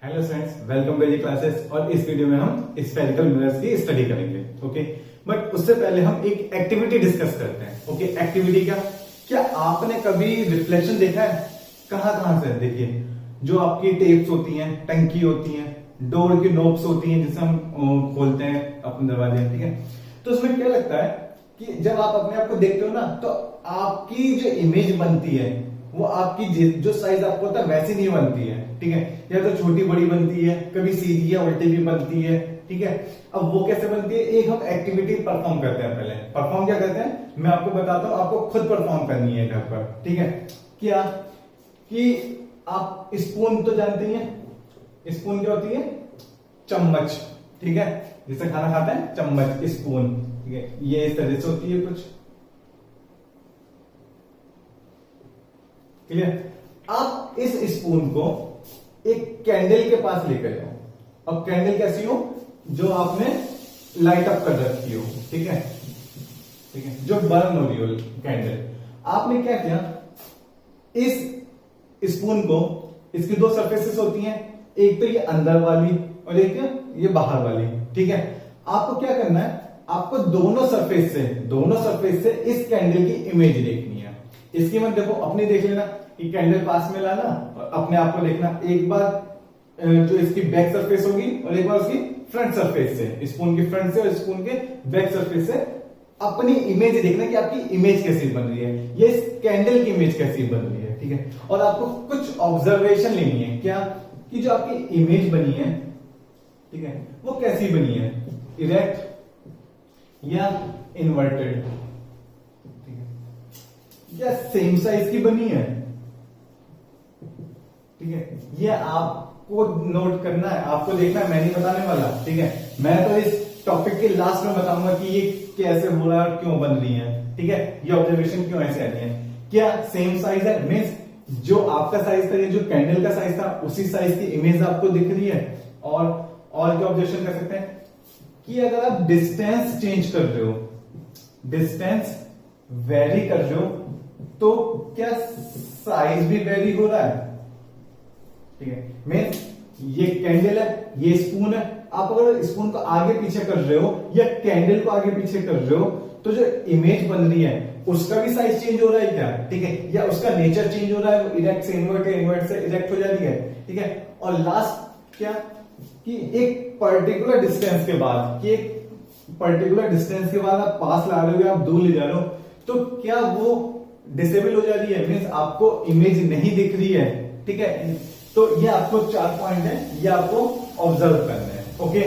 Hello friends, welcome to classes. और इस video में हम स्फेरिकल मिरर्स की स्टडी करेंगे। ओके, बट उससे पहले हम एक एक्टिविटी डिस्कस करते हैं। ओके, एक्टिविटी क्या आपने कभी रिफ्लेक्शन देखा है? कहां कहां से? देखिए, जो आपकी टेप्स होती हैं, टंकी होती हैं, डोर की नोब्स होती हैं जिसे हम खोलते हैं अपने दरवाजे, ठीक है। तो उसमें क्या लगता है कि जब आप अपने आप को देखते हो ना, तो आपकी जो इमेज बनती है वो आपकी जो साइज आपको होता है वैसी नहीं बनती है, ठीक है। या तो छोटी बड़ी बनती है, कभी सीधी या उल्टी भी बनती है, ठीक है। अब वो कैसे बनती है? एक हम एक्टिविटी परफॉर्म करते हैं। पहले परफॉर्म क्या करते हैं मैं आपको बताता हूं, आपको खुद परफॉर्म करनी है घर पर, ठीक है। क्या कि आप स्पून तो जानते ही हैं, स्पून क्या होती है? चम्मच, ठीक है, जिससे खाना खाते हैं, चम्मच, स्पून, ठीक है। ये इस तरह से होती है कुछ, क्लियर। आप इस स्पून को एक कैंडल के पास लेकर जाओ। अब कैंडल कैसी हो? जो आपने लाइट अप कर रखी हो, ठीक है, ठीक है, जो बर्न हो रही हो कैंडल। आपने क्या किया, इस स्पून को, इसकी दो सरफेसेस होती हैं, एक तो ये अंदर वाली और एक ये बाहर वाली, ठीक है। आपको क्या करना है, आपको दोनों सरफेस से इस कैंडल की इमेज देखनी है। इसकी मत देखो, अपनी देख लेना कि कैंडल पास में लाना और अपने आप को देखना। एक बार जो इसकी बैक सरफेस होगी और एक बार उसकी फ्रंट सरफेस से, स्पून की फ्रंट से और स्पून के बैक सरफेस से अपनी इमेज देखना कि आपकी इमेज कैसी बन रही है, ये इस कैंडल की इमेज कैसी बन रही है, ठीक है। और आपको कुछ ऑब्जर्वेशन लेनी है, क्या कि जो आपकी इमेज बनी है, ठीक है, वो कैसी बनी है, इरेक्ट या इन्वर्टेड, ठीक है, या सेम साइज की बनी है, ठीक है। ये आपको नोट करना है, आपको देखना है, मैं नहीं बताने वाला, ठीक है। मैं तो इस टॉपिक के लास्ट में बताऊंगा कि ये कैसे हो रहा है और क्यों बन रही है, ठीक है, ये ऑब्जर्वेशन क्यों ऐसे आ रही है। क्या सेम साइज है? मीन्स जो आपका साइज था, ये जो कैंडल का साइज था, उसी साइज की इमेज आपको दिख रही है। और क्या ऑब्जर्वेशन कर सकते हैं कि अगर आप डिस्टेंस चेंज कर रहे हो, डिस्टेंस वेरी कर रहे हो, तो क्या साइज भी वेरी हो रहा है, ठीक है। मीन्स ये कैंडल है, ये स्पून है, आप अगर स्पून को आगे पीछे कर रहे हो या कैंडल को आगे पीछे कर रहे हो, तो जो इमेज बन रही है उसका भी साइज चेंज हो रहा है क्या, ठीक है, या उसका नेचर चेंज हो रहा है, वो इरेक्ट से इन्वर्ट है, इन्वर्ट से इरेक्ट हो जाती है, ठीक है। और लास्ट क्या कि एक पर्टिकुलर डिस्टेंस के बाद, आप पास ला रहे हो या आप दूर ले जा रहे हो, तो क्या वो डिसेबल हो जा रही है, मीन्स आपको इमेज नहीं दिख रही है, ठीक है। तो ये आपको 4 पॉइंट है, ये आपको ऑब्जर्व करना है। ओके,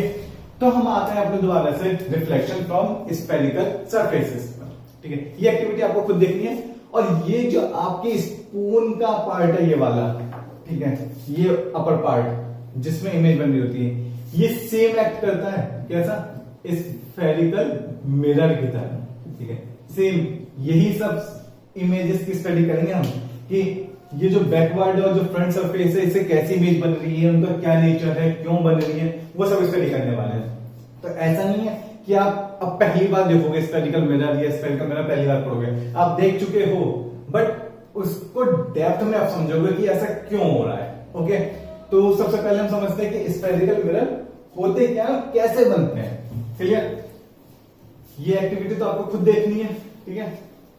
तो हम आते हैं अपने दोबारा से रिफ्लेक्शन फ्रॉम स्फेरिकल सरफेसेस पर, ठीक है। ये एक्टिविटी आपको खुद देखनी है। और ये जो आपकी स्पून का पार्ट है, ये वाला, ठीक है, ये अपर पार्ट जिसमें इमेज बन रही होती है, ये सेम एक्ट करता है कैसा? स्फेरिकल मिरर की तरह, ठीक है। सेम यही सब इमेजेस की स्टडी करेंगे हम कि ये जो बैकवर्ड और जो फ्रंट सरफेस है, इससे कैसी इमेज बन रही है, उनका क्या नेचर है, क्यों बन रही है, वो सब स्टडी करने वाले हैं। तो ऐसा नहीं है कि आप अब पहली बार देखोगे स्फेरिकल मिरर या स्फेरिकल मिरर पहली बार पढ़ोगे, आप देख चुके हो, बट उसको डेप्थ में आप समझोगे कि ऐसा क्यों हो रहा है। ओके, तो सबसे पहले हम समझते हैं कि स्फेरिकल मिरर होते क्या, कैसे बनते हैं, क्लियर। ये एक्टिविटी तो आपको खुद देखनी है, ठीक है।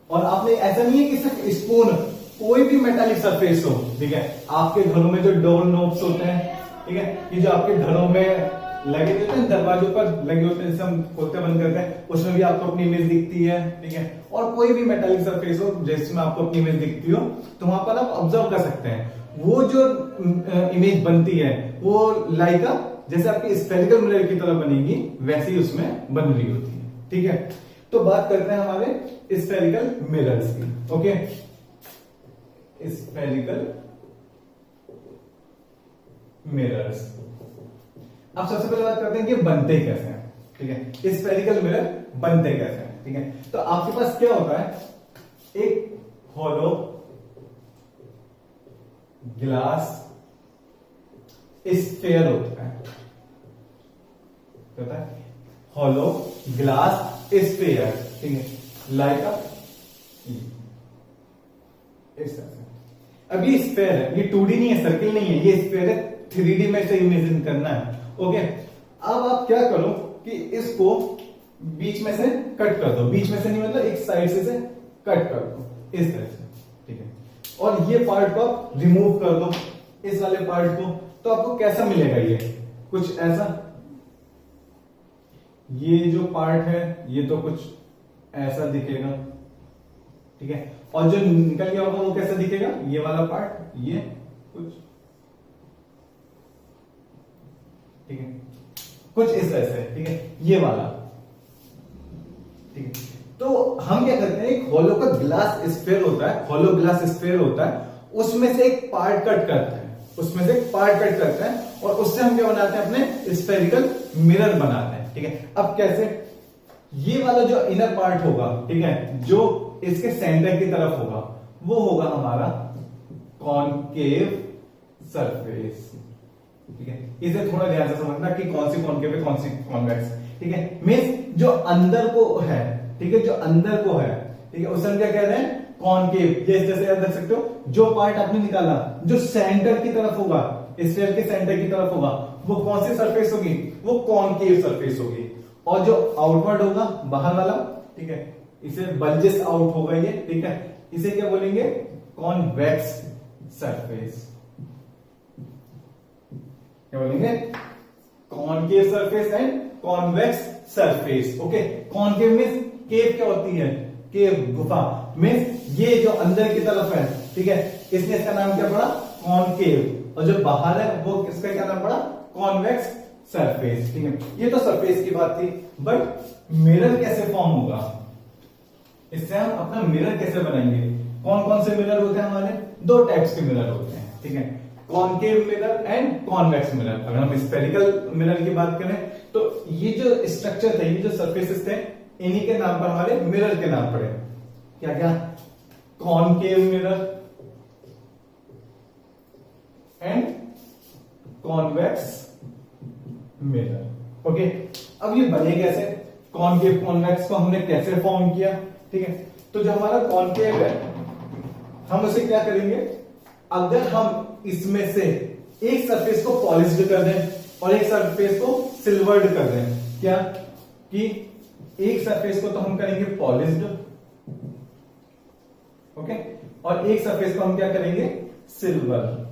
और आपने ऐसा नहीं है कि सिर्फ स्पून, कोई भी मेटालिक सरफेस हो, ठीक है, आपके घरों में जो डोर नोब्स होते हैं, ठीक है, कि जो आपके घरों में लगे होते हैं, दरवाजों पर लगे होते हैं, जिसे हम खोलते बंद करते हैं, उसमें भी आपको अपनी इमेज दिखती है, ठीक है। और कोई भी मेटालिक सरफेस हो जिसमें आपको अपनी इमेज दिखती हो, तो वहां पर आप ऑब्जर्व कर सकते हैं, वो जो इमेज बनती है वो लाइक जैसे आपकी स्फेरिकल मिरर की तरह बनेगी, वैसी उसमें बन रही होती है, ठीक है। तो बात करते हैं हमारे स्फेरिकल मिरर्स की। Okay, spherical mirrors. अब सबसे पहले बात करते हैं कि बनते कैसे हैं, ठीक है। स्फेरिकल मिरर बनते कैसे हैं, ठीक है। तो आपके पास क्या होता है, एक हॉलो ग्लास स्फेयर होता है, होता है हॉलो ग्लास स्फेयर, ठीक है, लाइक इस तरह से। अब ये स्फेयर है, ये 2D नहीं है, सर्किल नहीं है, ये स्फेयर है, 3D में से इमेजिन करना है। ओके, अब आप क्या करो कि इसको बीच में से कट कर दो, बीच में से नहीं मतलब एक साइड से कट कर दो इस तरह से, ठीक है। और ये पार्ट को आप रिमूव कर दो, इस वाले पार्ट को, तो आपको कैसा मिलेगा ये कुछ ऐसा। ये जो पार्ट है ये तो कुछ ऐसा दिखेगा, ठीक है। और जो निकल गया होगा वो कैसा दिखेगा, ये वाला पार्ट ये कुछ, ठीक है, कुछ इस तरह से, ठीक है, ये वाला, ठीक है। तो हम क्या करते हैं, एक होलो का ग्लास स्फीयर होता है, होलो ग्लास स्फीयर होता है, उसमें से एक पार्ट कट करते हैं, उसमें से एक पार्ट कट करते हैं और उससे हम क्या बनाते हैं, अपने स्फेरिकल मिरर बनाते हैं, ठीक है। अब कैसे, ये वाला जो इनर पार्ट होगा, ठीक है, जो इसके सेंटर की तरफ होगा, वो होगा हमारा कॉनकेव सरफेस, ठीक है। इसे थोड़ा ध्यान से समझना कि कौन सी कॉनकेव है कौन सी कॉन्वेक्स, ठीक है। मींस जो अंदर को है, ठीक है, जो अंदर को है, ठीक है, उसे हम क्या कह रहे हैं, कॉनकेव। ये जैसे याद रख सकते हो, जो पार्ट आपने निकाला जो सेंटर की तरफ होगा, स्फीयर के सेंटर की तरफ होगा, वो कौन सी सरफेस होगी, वो कॉनकेव सरफेस होगी। और जो आउटवर्ड होगा, बाहर वाला, ठीक है, इसे बल्जेस आउट होगा ये, ठीक है, इसे क्या बोलेंगे, कॉन्वेक्स सरफेस, क्या बोलेंगे, concave surface and convex surface. Okay, concave means cave क्या होती है, केव गुफा, मींस ये जो अंदर की तरफ है, ठीक है, इसने इसका नाम क्या पड़ा, कॉनकेव, और जो बाहर है वो किसका क्या नाम पड़ा, कॉन्वेक्स सरफेस, ठीक है। ये तो सरफेस की बात थी, बट मिरर कैसे फॉर्म होगा, इससे हम अपना मिरर कैसे बनाएंगे। कौन कौन से मिरर होते हैं हमारे, दो टाइप्स के मिरर होते हैं, ठीक है, concave mirror and convex mirror. अगर हम स्फेरिकल मिरर की बात करें तो ये जो स्ट्रक्चर थे, ये जो सरफेसेस थे, इन्हीं के नाम पर हमारे मिरर के नाम पड़े, क्या क्या, concave mirror and convex mirror. Okay, अब ये बने कैसे, कॉनकेव कॉन्वेक्स को हमने कैसे फॉर्म किया, ठीक है। तो जो हमारा कॉनकेव है, हम उसे क्या करेंगे, अगर हम इसमें से एक सरफेस को पॉलिश्ड कर दें और एक सरफेस को सिल्वर्ड कर दें, क्या कि एक सरफेस को तो हम करेंगे पॉलिश्ड, ओके, और एक सरफेस को हम क्या करेंगे, सिल्वर,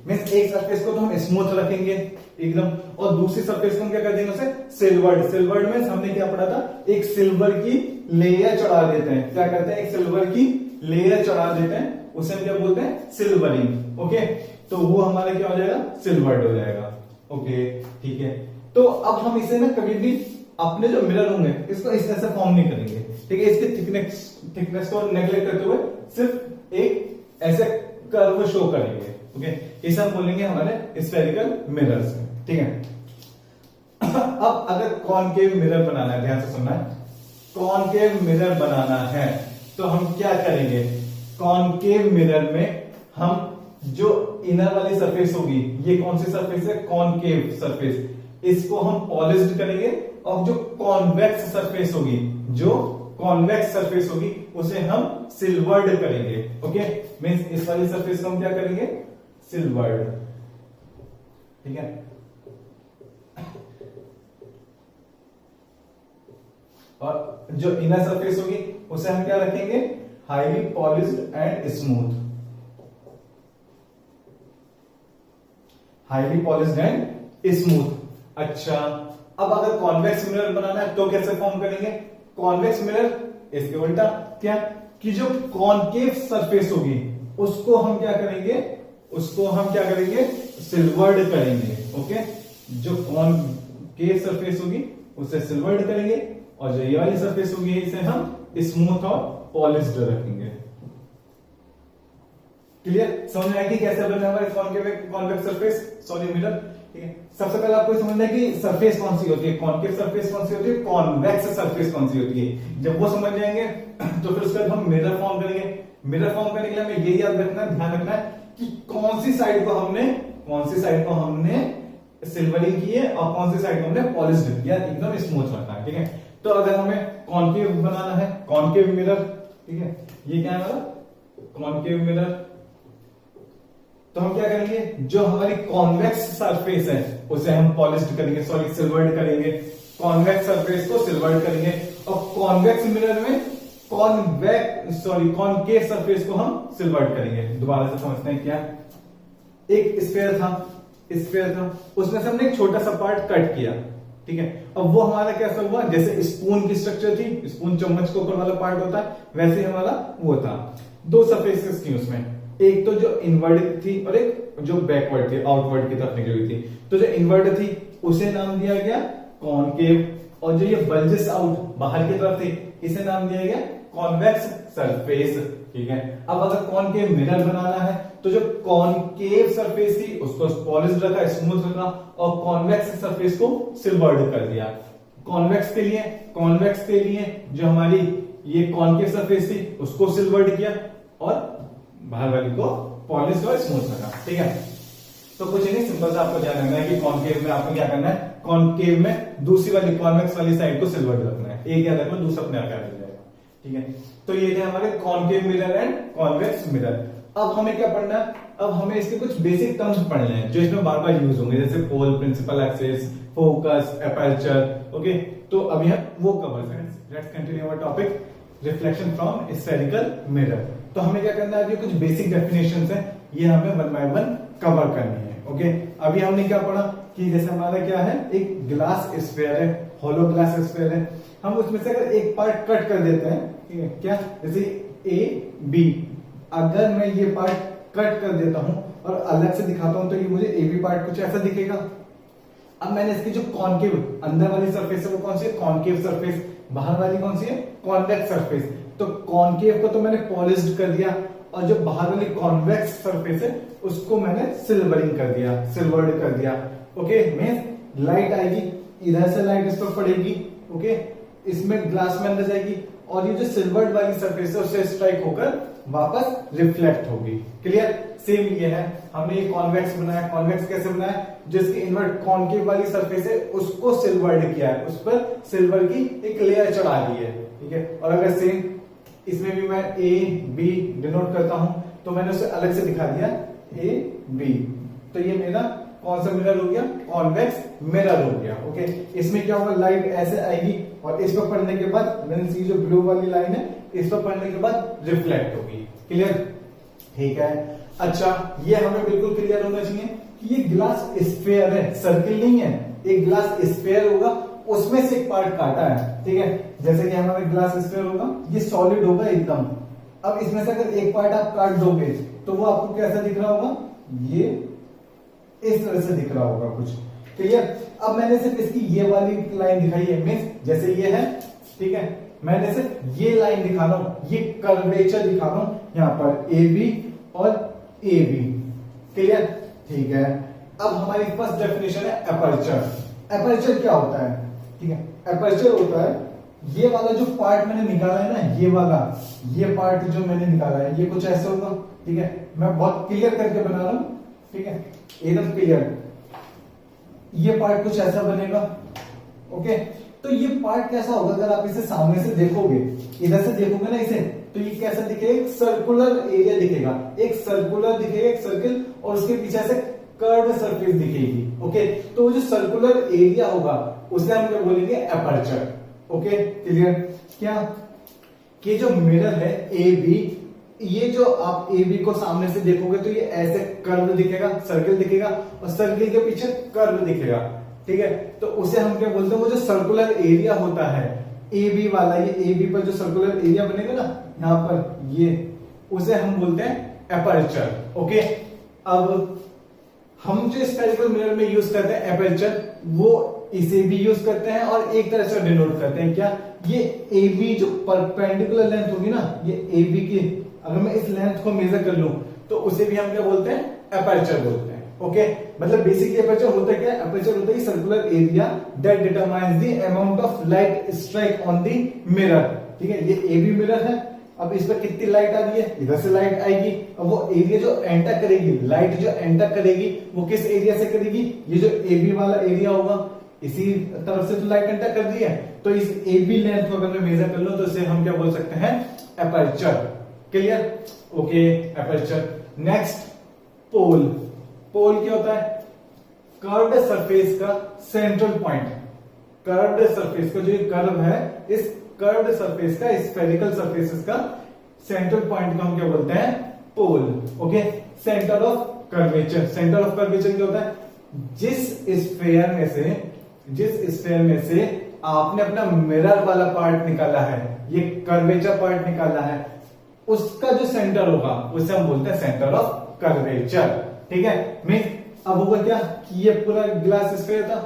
मींस एक सरफेस को तो हम स्मूथ रखेंगे एकदम, और दूसरी सरफेस को हम क्या कर देंगे, उसे सिल्वर्ड। सिल्वर्ड मींस हमने क्या पढ़ा था, एक सिल्वर की लेयर चढ़ा देते हैं, क्या करते हैं, एक सिल्वर की लेयर चढ़ा देते हैं, उसे हम क्या बोलते हैं, सिल्वरिंग। ओके, तो वो हमारा क्या हो जाएगा, सिल्वर्ड हो जाएगा। ओके, ठीक है। तो अब हम इसे ना कभी भी अपने जो मिरर होंगे इसको इस तरह से फॉर्म नहीं करेंगे, ठीक है, इसके थिकनेस को नेग्लेक्ट करते हुए सिर्फ एक ऐसे कर्व शो करेंगे। ओके, इसे हम बोलेंगे हमारे स्फेरिकल मिरर्स, ठीक है। अब अगर कॉनकेव मिरर बनाना है, ध्यान से सुनना है, कॉनकेव मिरर बनाना है तो हम क्या करेंगे, कॉनकेव मिरर में हम जो इनर वाली सरफेस होगी, ये कौन सी सरफेस है, कॉनकेव सरफेस, इसको हम पॉलिश्ड करेंगे, और जो कॉन्वेक्स सरफेस होगी, जो कॉन्वेक्स सरफेस होगी उसे हम सिल्वर्ड करेंगे। ओके, मींस इस वाली सरफेस को हम क्या करेंगे, सिल्वर्ड, ठीक है। और जो इनर सरफेस होगी उसे हम क्या रखेंगे, highly polished and smooth, highly polished and smooth. अच्छा, अब अगर कॉन्वेक्स मिरर बनाना है तो कैसे फॉर्म करेंगे, कॉन्वेक्स मिरर इसके उल्टा, क्या कि जो कॉनकेव सरफेस होगी उसको हम क्या करेंगे, उसको हम क्या करेंगे, सिल्वर्ड करेंगे। ओके, जो कॉनकेव सरफेस होगी उसे सिल्वर्ड करेंगे, और जो ये वाली सरफेस होगी इसे हम स्मूथ और पॉलिश्ड रखेंगे। क्लियर, समझ में आएगी कैसे बने हमारे कॉन्वेक्स सरफेस, सॉरी मिरर, ठीक है। सबसे पहले आपको समझना है कि सरफेस कौन सी होती है, कॉनकेव सरफेस कौन सी होती है, कॉन्वेक्स सरफेस कौन सी होती है। जब वो समझ जाएंगे तो फिर उसके बाद हम मिरर फॉर्म करेंगे। मिरर फॉर्म करने के लिए हमें ये याद रखना है, ध्यान रखना है कि कौन सी साइड को हमने सिल्वरिंग की है और कौन सी साइड को हमने पॉलिश्ड किया, एकदम स्मूथ रखना है, ठीक है। तो अगर हमें कॉनकेव बनाना है, कॉनकेव मिरर, ठीक है, ये क्या है हमारा कॉनकेव मिरर, तो हम क्या करेंगे, जो हमारी कॉन्वेक्स सरफेस है उसे हम पॉलिश्ड करेंगे, सॉरी सिल्वर्ड करेंगे, कॉन्वेक्स सरफेस को सिल्वर्ड करेंगे, और कॉन्वेक्स मिरर में कॉनकेव सरफेस को हम सिल्वर्ड करेंगे। दोबारा से समझते हैं, क्या एक स्फीयर था, उसमें से हमने एक छोटा सा पार्ट कट किया, ठीक है। अब वो हमारा कैसा हुआ, जैसे स्पून की स्ट्रक्चर थी, स्पून चम्मच के ऊपर वाला पार्ट होता है, वैसे हमारा वो था। दो सरफेसेस थी उसमें, एक तो जो इनवर्ड थी और एक जो बैकवर्ड थी, आउटवर्ड की तरफ निकली हुई थी। तो जो इनवर्ड थी उसे नाम दिया गया कॉनकेव, और जो ये बल्जेस आउट बाहर की तरफ थी इसे नाम दिया गया कॉन्वेक्स सरफेस, ठीक है। अब अगर कॉनकेव मिरर बनाना है तो जो कॉनकेव सरफेस थी उसको पॉलिश रखा, स्मूथ रखा, और कॉन्वेक्स सरफेस को सिल्वर्ड कर दिया। कॉन्वेक्स के लिए जो हमारी ये कॉनकेव सरफेस थी उसको सिल्वर्ड किया, और बाहर वाली को पॉलिश और स्मूथ रखा, ठीक है। तो कुछ नहीं, सिंपल सा आपको ध्यान रखना है कि कॉनकेव में आपको क्या करना है, कॉनकेव में दूसरी वाली कॉन्वेक्स वाली साइड को सिल्वर्ड रखना है, एक याद रखना, दूसरा अपने आप याद हो जाएगा, ठीक है। तो ये थे हमारे concave mirror and convex mirror. अब हमें क्या पढ़ना है, अब हमें इसके कुछ बेसिक टर्म्स पढ़ने हैं जो इसमें बार बार यूज होंगे, जैसे pole, principal axis, focus, aperture, okay. तो अभी हम वो कवर करेंगे। Let's continue our topic, reflection from spherical mirror. तो हमें क्या करना है, कुछ बेसिक डेफिनेशंस हैं, ये हमें वन बाय वन कवर करनी है, ओके। अभी हमने क्या पढ़ा कि जैसे हमारा क्या है, एक ग्लास स्फीयर है, होलो ग्लास स्फीयर है, हम उसमें से अगर एक पार्ट कट कर देते हैं, ठीक है, क्या, जैसे ए बी, अगर मैं ये पार्ट कट कर देता हूं और अलग से दिखाता हूं तो ये मुझे ए बी पार्ट कुछ ऐसा दिखेगा। अब मैंने इसकी जो कॉनकेव अंदर वाली सरफेस है वो कौन सी है, कॉनकेव सरफेस, बाहर वाली कौन सी है, कॉन्वेक्स सरफेस। तो कॉनकेव को तो मैंने पॉलिश्ड कर दिया, और जो बाहर वाली कॉन्वेक्स सरफेस है उसको मैंने सिल्वरिंग कर दिया, सिल्वर्ड कर दिया, ओके। मींस लाइट आएगी, इधर से लाइट इस पर पड़ेगी, ओके, इसमें ग्लास में अंदर जाएगी, और ये जो सिल्वर्ड वाली सरफेस है उससे स्ट्राइक होकर वापस रिफ्लेक्ट होगी। क्लियर, सेम ये है, हमने ये कॉन्वेक्स बनाया। कॉन्वेक्स कैसे बनाया, जिसकी इनवर्ट कॉनकेव वाली सरफेस है उसको सिल्वर्ड किया है, उस पर सिल्वर की एक लेयर चढ़ा दी है, ठीक है। और अगर सेम इसमें भी मैं ए बी डिनोट करता हूं तो मैंने उसे अलग से दिखा दिया ए बी, तो ये मेरा कौन सा मिरर हो गया, कॉन्वेक्स मिरर हो गया, ओके। इसमें क्या होगा, लाइट ऐसे आएगी और इस पर पड़ने के बाद मींस ये जो ब्लू वाली लाइन है इस पर पड़ने के बाद रिफ्लेक्ट होगी। क्लियर, ठीक है। अच्छा, ये हमें बिल्कुल क्लियर होना चाहिए कि ये ग्लास स्फीयर है, सर्किल नहीं है, एक ग्लास स्फीयर होगा, उसमें से एक पार्ट काटा है, ठीक है। जैसे कि हमारा ग्लास स्फीयर होगा, ये सॉलिड होगा एकदम। अब इसमें से अगर एक पार्ट आप काट दोगे तो वो आपको कैसा दिख रहा होगा, ये इस तरह से दिख रहा होगा कुछ, क्लियर। अब मैंने सिर्फ इसकी ये वाली लाइन दिखाई है, मींस जैसे ये है, ठीक है, मैंने सिर्फ ये लाइन दिखा रहा हूं, ये कर्वेचर दिखा रहा हूं यहां पर ए बी और ए बी, क्लियर, ठीक है। अब हमारी फर्स्ट डेफिनेशन है एपर्चर। एपर्चर क्या होता है, ठीक है, एपर्चर होता है ये वाला जो पार्ट मैंने निकाला है ना, ये वाला, ये पार्ट जो मैंने निकाला है ये कुछ ऐसा होगा, ठीक है। मैं बहुत क्लियर करके बना रहा हूं, ठीक है, एकदम क्लियर। ये पार्ट कुछ ऐसा बनेगा, ओके। तो ये पार्ट कैसा होगा, अगर आप इसे सामने से देखोगे, इधर से देखोगे ना इसे, तो ये कैसा दिखेगा, एक सर्कुलर एरिया दिखेगा, एक सर्कुलर दिखेगा, एक सर्किल, और उसके पीछे से कर्व सरफेस दिखेगी, ओके। तो वो जो सर्कुलर एरिया होगा उसे हम क्या बोलेंगे, एपर्चर, ओके, क्लियर। क्या कि जो मिरर है ए बी, ये जो आप ए बी को सामने से देखोगे तो ये ऐसे कर्व दिखेगा, सर्किल दिखेगा, और सर्किल के पीछे कर्व दिखेगा, ठीक है। तो उसे हम क्या बोलते हैं, वो जो सर्कुलर एरिया होता है ए बी वाला, ये ए बी पर जो सर्कुलर एरिया बनेगा ना यहां पर, ये उसे हम बोलते हैं एपर्चर, ओके। अब हम जो स्फेरिकल मिरर में यूज करते हैं एपर्चर, वो इसे भी यूज करते हैं और एक तरह से डिनोट करते हैं, क्या, ये ए बी जो परपेंडिकुलर लेंथ होगी ना, ये ए बी की, अगर मैं इस लेंथ को मेजर कर लूं तो उसे भी हम क्या बोलते हैं, एपर्चर बोलते हैं, ओके। मतलब बेसिकली एपर्चर होता है क्या, एपर्चर होता है circular area that determines the amount of light strike on the mirror, ठीक है। ये ए बी मिरर है, अब इस पर कितनी लाइट आ रही है, इधर से लाइट आएगी, अब वो एरिया जो एंटर करेगी, लाइट जो एंटर करेगी वो किस एरिया से करेगी, ये जो ए बी वाला एरिया होगा इसी तरफ से तो लाइट एंटर कर रही है, तो इस ए बी लेंथ को अगर मैं मेजर कर लूं तो इसे हम क्या बोल सकते हैं, aperture, clear, okay, aperture. Next pole. Pole क्या होता है? कर्व्ड सरफेस का सेंट्रल पॉइंट। कर्व्ड सरफेस का जो ये कर्व है, इस कर्व्ड सरफेस का, स्फेरिकल सरफेस का सेंट्रल पॉइंट को हम क्या बोलते हैं? Pole. Okay, centre of curvature. Centre of curvature क्या होता है? जिस स्फेयर में से आपने अपना मिरर वाला पार्ट निकाला है, ये कर्वेचर पार्ट निकाला है, उसका जो सेंटर होगा उसे हम बोलते हैं सेंटर ऑफ कर्वेचर। ठीक है, मैं अब होगा क्या कि ये पूरा ग्लास स्फेयर था,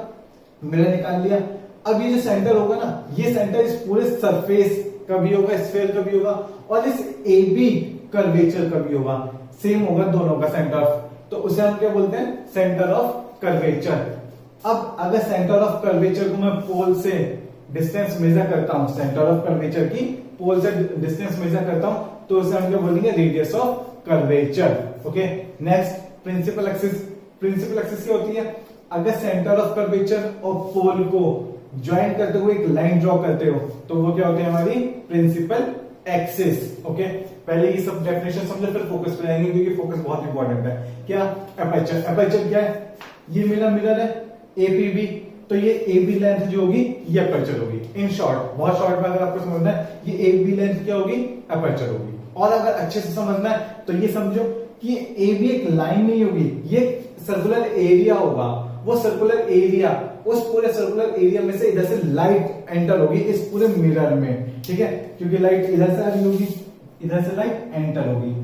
मिरर निकाल लिया। अब ये जो सेंटर होगा ना, ये सेंटर इस पूरे सरफेस का भी होगा, स्फेयर का भी होगा, और इस AB कर्वेचर का भी होगा। सेम होगा दोनों का सेंटर, तो उसे हम क्या बोलते हैं? Centre of curvature. अब अगर सेंटर ऑफ कर्वेचर को मैं पोल से डिस्टेंस मेजर करता हूं, सेंटर ऑफ कर्वेचर की पोल से डिस्टेंस मेजर करता हूं, तो उसे हम क्या बोलेंगे? Radius of curvature. Okay, next principal axis. Principal axis क्या होती है? अगर सेंटर ऑफ कर्वेचर और पोल को ज्वाइन करते हुए एक लाइन ड्रॉ करते हो, तो वो क्या होती है? हमारी प्रिंसिपल एक्सिस। ओके, पहले ये सब डेफिनेशन समझो, फिर फोकस पे आएंगे, क्योंकि फोकस बहुत इंपॉर्टेंट है। क्या? अपर्चर। अपर्चर क्या है? ये मेरा मिरर है APB, तो ये AB लेंथ जो होगी ये अपर्चर होगी। इन शॉर्ट, बहुत शॉर्ट में अगर आपको समझना है, ये AB लेंथ क्या होगी? अपर्चर होगी। और अगर अच्छे से समझना है तो ये समझो कि AB एक लाइन नहीं होगी, ये सर्कुलर एरिया होगा। वो सर्कुलर एरिया, उस पूरे सर्कुलर एरिया में से इधर से लाइट एंटर होगी इस पूरे मिरर में। ठीक है, क्योंकि लाइट इधर से आ रही होगी, इधर से लाइट एंटर होगी,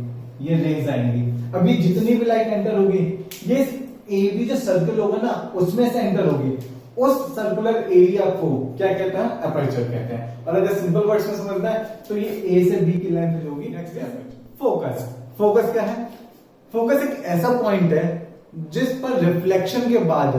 ये रेज आएंगी। अभी जितनी भी लाइट एंटर होगी, ये AB जो सर्कल होगा ना, उसमें से एंटर होगी। उस सर्कुलर एरिया को क्या कहते हैं? अपर्चर कहते हैं। और अगर सिंपल वर्ड्स में समझना है तो ये A से B की लेंथ जो होगी, नेक्स्ट है फोकस। फोकस क्या है? फोकस एक ऐसा पॉइंट है जिस पर रिफ्लेक्शन के बाद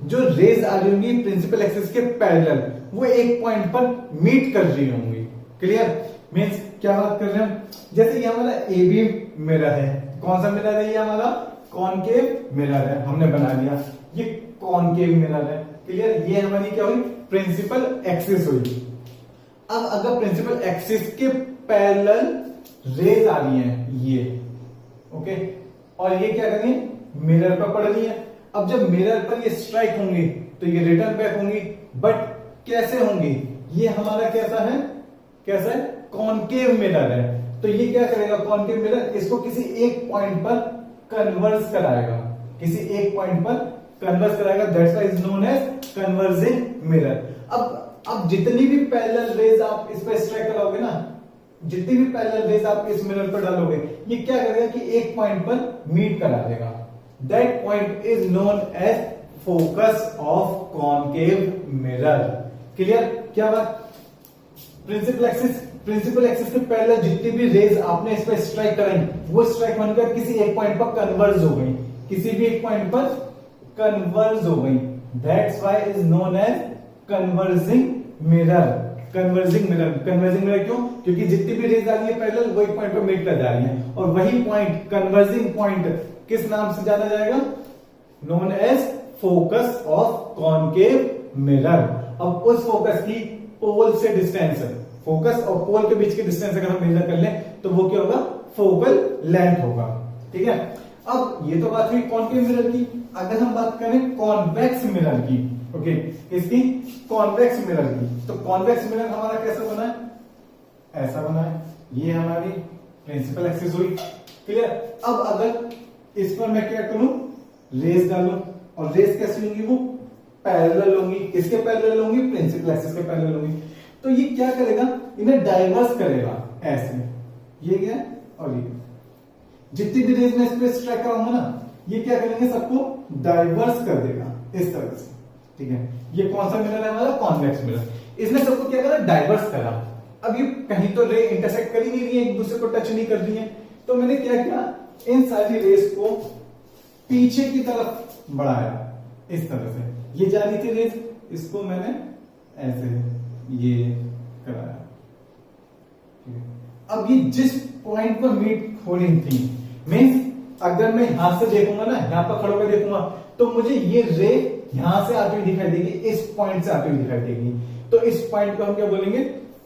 जो रेज आ रही होंगी प्रिंसिपल एक्सिस के पैरेलल, वो एक पॉइंट पर मीट कर रही होंगी। क्लियर? मीन्स क्या बात कर रहे हैं? जैसे ये हमारा AB मिरर है। कौन सा मिरर है? ये हमारा कॉनकेव मिरर है, हमने बना लिया। ये कॉनकेव मिरर है। क्लियर? ये हमारी क्या हुई? प्रिंसिपल एक्सिस हुई। अब अगर प्रिंसिपल एक्सिस के पैरेलल रेज आ रही है ये, ओके, और ये क्या करेंगे? मिरर पर पड़ रही है। अब जब मिरर पर ये स्ट्राइक होंगी तो ये रिटर्न बैक होंगी, बट कैसे होंगी? ये हमारा कैसा है? कैसा है? कॉनकेव मिरर है। तो ये क्या करेगा? कॉनकेव मिरर इसको किसी एक पॉइंट पर कन्वर्स कराएगा, किसी एक पॉइंट पर कन्वर्स कराएगा। That's why is known as converging mirror. अब जितनी भी पैरेलल रेज आप इस पर स्ट्राइक कराओगे ना, जितनी भी पैरेलल रेज आप इस मिरर पर डालोगे, ये क्या करेगा कि एक पॉइंट पर मीट करा देगा। That point is known as focus of concave mirror. Clear? क्या बात? प्रिंसिपल एक्सिस के पैरेलल जितनी भी रेज आपने इस पर स्ट्राइक कराई, वो स्ट्राइक बनकर किसी एक पॉइंट पर कन्वर्ज हो गई, किसी भी एक पॉइंट पर कन्वर्ज हो गई। That's why is known as converging mirror. Converging mirror क्यों? क्योंकि जितनी भी रेज आ रही है पैरेलल, वो एक पॉइंट पर मीट कर जा रही है, और वही पॉइंट, कन्वर्जिंग पॉइंट, किस नाम से जाना जाएगा? Known as focus of concave mirror. अब उस फोकस की पोल से डिस्टेंस, फोकस और पोल के बीच की डिस्टेंस अगर हम मेजर कर लें तो वो क्या होगा? फोकल लेंथ होगा। ठीक है, अब ये तो बात हुई कॉनकेव मिरर की। अगर हम बात करें कॉन्वेक्स मिरर की, ओके, इसकी कॉन्वेक्स मिरर की, तो कॉन्वेक्स मिरर हमारा कैसा बना है? ऐसा बना है। ये हमारी प्रिंसिपल एक्सिस हुई। क्लियर? अब अगर इस पर मैं क्या करूं? रेज डालूं, और रेज कैसी होंगी? वो पैरेलल होंगी। किसके पैरेलल होंगी? प्रिंसिपल एक्सिस के पैरेलल होंगी। तो ये क्या करेगा? इन्हें डाइवर्स करेगा ऐसे, ये क्या और ये। जितनी भी रेज में इस पे स्ट्राइक कराऊंगा ना, ये क्या करेंगे? सबको डाइवर्स कर देगा इस तरह से। ठीक है, ये कौन सा मिरर है? हमारा कॉन्वेक्स मिरर। इसने सबको क्या करा? डाइवर्स करा। अब ये कहीं तो रे इंटरसेक्ट कर ही नहीं रही है, एक दूसरे को टच नहीं कर रही है, तो मैंने क्या किया? इन सारी रेस को पीछे की तरफ बढ़ाया इस तरह से। ये जा रही थी रेस, इसको मैंने ऐसे ये कराया। अब ये जिस पॉइंट पर मीट हो रही थी, मीन्स अगर मैं यहां से देखूंगा ना, यहां पर खड़े होकर देखूंगा, तो मुझे ये रे यहां से आती हुई दिखाई देगी, इस पॉइंट से आती हुई दिखाई देगी। तो इस पॉइंट को हम क्या बोलेंगे?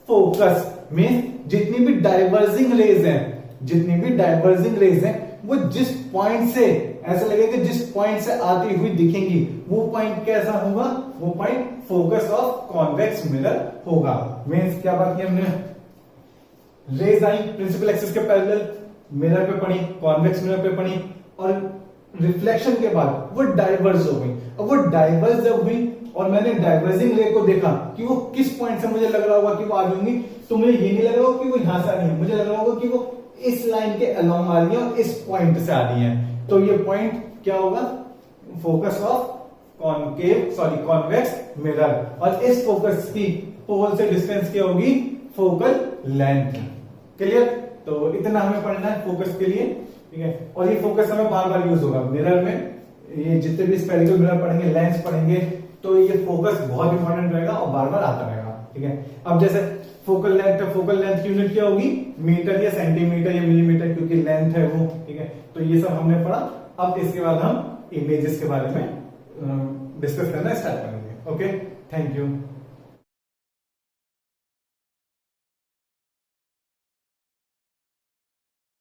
फोकस। मीन्स जितनी भी डाइवर्जिंग रेज हैं, जितनी भी डाइवर्जिंग रेज हैं, वो जिस पॉइंट से ऐसा लगेगा जिस पॉइंट से आती हुई दिखेंगी वो पॉइंट कैसा होगा, वो point focus of convex mirror होगा। मींस क्या बात की हमने, रेज आई प्रिंसिपल एक्सिस के पैरेलल मिरर पे पड़ी, कॉन्वेक्स मिरर पे पड़ी और रिफ्लेक्शन के बाद वो डाइवर्ज हो गई। अब वो डाइवर्ज जब हुई और मैंने डाइवर्जिंग रे को देखा कि वो किस पॉइंट से मुझे लग रहा होगा कि वो आ जाएंगी, तो मुझे ये नहीं लग रहा होगा कि वो यहां से आ रही है, मुझे लग रहा होगा कि वो इस लाइन के अलोंग आ रही है और इस पॉइंट से आ रही है। तो ये पॉइंट क्या होगा, फोकस ऑफ कॉन्वेक्स मिरर। और इस फोकस की पोल से डिस्टेंस क्या होगी, फोकल लेंथ। क्लियर? तो इतना हमें पढ़ना है फोकस के लिए, ठीक है। और ये फोकस हमें बार बार यूज होगा मिरर में, ये जितने भी स्पेरिकल मिरर पढ़ेंगे, लेंस पढ़ेंगे, तो ये फोकस बहुत इंपॉर्टेंट रहेगा और बार बार आता रहेगा, ठीक है। अब जैसे फोकल लेंथ की यूनिट क्या होगी, मीटर या सेंटीमीटर या मिलीमीटर, क्योंकि लेंथ है वो, ठीक है। तो ये सब हमने पढ़ा। अब इसके बाद हम इमेजेस के बारे में डिस्कस करना स्टार्ट करेंगे। Okay, thank you.